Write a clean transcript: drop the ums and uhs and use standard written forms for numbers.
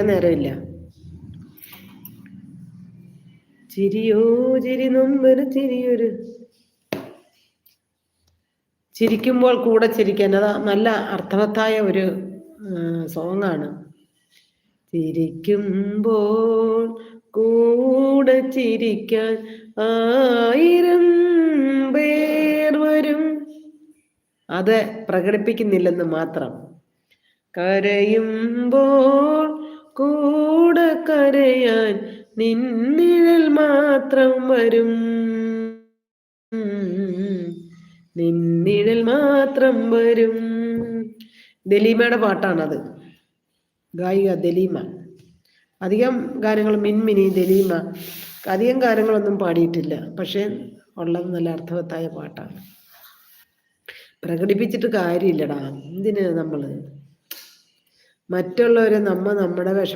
നേരമില്ല. ചിരിയോ ചിരി നൊമ്പര ചിരിയൊരു ചിരിക്കുമ്പോൾ കൂടെ ചിരിക്കാൻ. അതാ നല്ല അർത്ഥവത്തായ ഒരു സോങ്ങാണ്. ചിരിക്കുമ്പോൾ കൂടെ ചിരിക്കാൻ 1000 പേർ വരും. അത് പ്രകടിപ്പിക്കുന്നില്ലെന്ന് മാത്രം. കരയുമ്പോൾ കൂടെ കരയാൻ നിന്നിഴൽ മാത്രം വരും. നിന്നിഴൽ മാത്രം വരും. ദലീമയുടെ പാട്ടാണത്. ഗായിക ദലീമ. അധികം ഗാനങ്ങൾ മിൻമിനി ദലീമ അധികം ഗാനങ്ങളൊന്നും പാടിയിട്ടില്ല. പക്ഷെ ഉള്ളത് നല്ല അർത്ഥവത്തായ പാട്ടാണ്. പ്രകടിപ്പിച്ചിട്ട് കാര്യമില്ലടാ. എന്തിന് നമ്മള് മറ്റുള്ളവരെ നമ്മുടെ